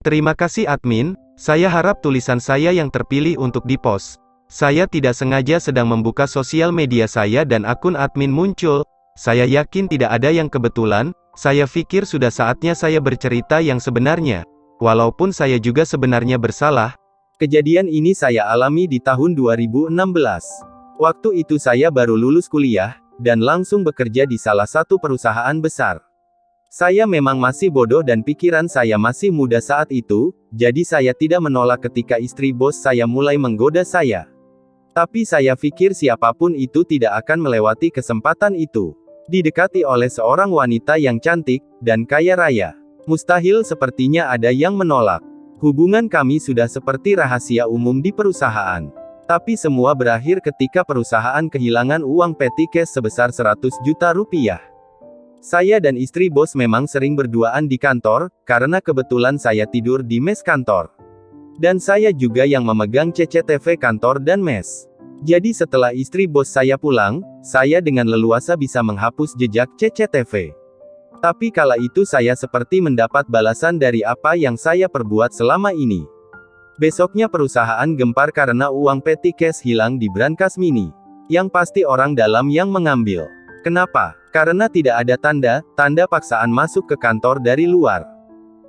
Terima kasih admin, saya harap tulisan saya yang terpilih untuk di-post. Saya tidak sengaja sedang membuka sosial media saya dan akun admin muncul. Saya yakin tidak ada yang kebetulan, saya pikir sudah saatnya saya bercerita yang sebenarnya. Walaupun saya juga sebenarnya bersalah. Kejadian ini saya alami di tahun 2016. Waktu itu saya baru lulus kuliah, dan langsung bekerja di salah satu perusahaan besar. Saya memang masih bodoh dan pikiran saya masih muda saat itu, jadi saya tidak menolak ketika istri bos saya mulai menggoda saya. Tapi saya pikir siapapun itu tidak akan melewati kesempatan itu. Didekati oleh seorang wanita yang cantik, dan kaya raya. Mustahil sepertinya ada yang menolak. Hubungan kami sudah seperti rahasia umum di perusahaan. Tapi semua berakhir ketika perusahaan kehilangan uang petty cash sebesar 100 juta rupiah. Saya dan istri bos memang sering berduaan di kantor, karena kebetulan saya tidur di mes kantor. Dan saya juga yang memegang CCTV kantor dan mes. Jadi setelah istri bos saya pulang, saya dengan leluasa bisa menghapus jejak CCTV. Tapi kala itu saya seperti mendapat balasan dari apa yang saya perbuat selama ini. Besoknya perusahaan gempar karena uang petty cash hilang di brankas mini. Yang pasti orang dalam yang mengambil. Kenapa? Karena tidak ada tanda paksaan masuk ke kantor dari luar.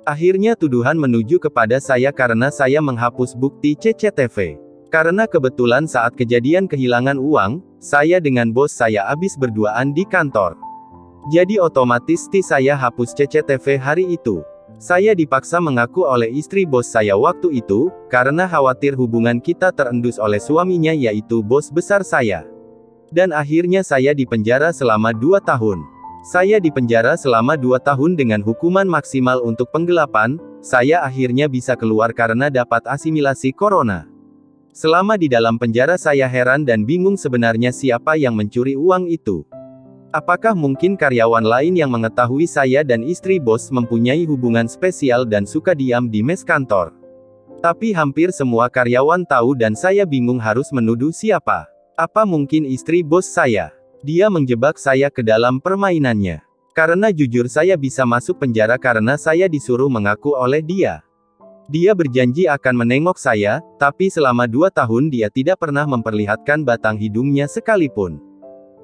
Akhirnya tuduhan menuju kepada saya karena saya menghapus bukti CCTV. Karena kebetulan saat kejadian kehilangan uang, saya dengan bos saya habis berduaan di kantor. Jadi otomatis saya hapus CCTV hari itu. Saya dipaksa mengaku oleh istri bos saya waktu itu, karena khawatir hubungan kita terendus oleh suaminya yaitu bos besar saya. Dan akhirnya saya dipenjara selama 2 tahun. Saya dipenjara selama 2 tahun dengan hukuman maksimal untuk penggelapan, saya akhirnya bisa keluar karena dapat asimilasi corona. Selama di dalam penjara saya heran dan bingung sebenarnya siapa yang mencuri uang itu. Apakah mungkin karyawan lain yang mengetahui saya dan istri bos mempunyai hubungan spesial dan suka diam di mes kantor? Tapi hampir semua karyawan tahu dan saya bingung harus menuduh siapa. Apa mungkin istri bos saya? Dia menjebak saya ke dalam permainannya. Karena jujur saya bisa masuk penjara karena saya disuruh mengaku oleh dia. Dia berjanji akan menengok saya, tapi selama 2 tahun dia tidak pernah memperlihatkan batang hidungnya sekalipun.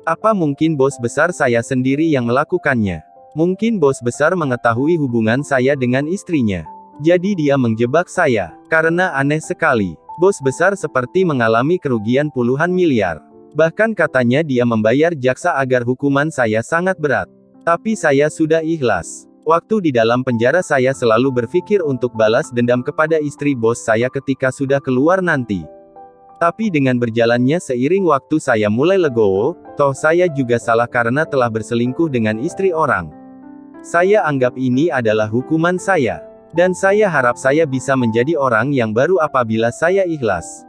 Apa mungkin bos besar saya sendiri yang melakukannya? Mungkin bos besar mengetahui hubungan saya dengan istrinya. Jadi dia menjebak saya. Karena aneh sekali. Bos besar seperti mengalami kerugian puluhan miliar. Bahkan katanya dia membayar jaksa agar hukuman saya sangat berat. Tapi saya sudah ikhlas. Waktu di dalam penjara saya selalu berpikir untuk balas dendam kepada istri bos saya ketika sudah keluar nanti. Tapi dengan berjalannya seiring waktu saya mulai legowo, toh saya juga salah karena telah berselingkuh dengan istri orang. Saya anggap ini adalah hukuman saya. Dan saya harap saya bisa menjadi orang yang baru apabila saya ikhlas.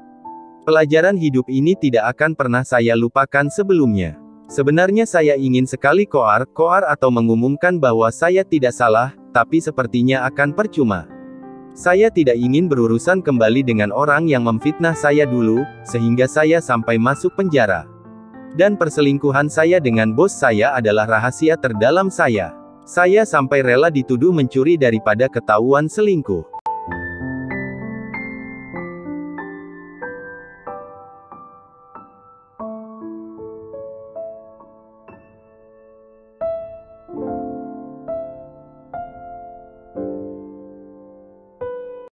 Pelajaran hidup ini tidak akan pernah saya lupakan sebelumnya. Sebenarnya saya ingin sekali koar atau mengumumkan bahwa saya tidak salah, tapi sepertinya akan percuma. Saya tidak ingin berurusan kembali dengan orang yang memfitnah saya dulu, sehingga saya sampai masuk penjara. Dan perselingkuhan saya dengan bos saya adalah rahasia terdalam saya. Saya sampai rela dituduh mencuri daripada ketahuan selingkuh.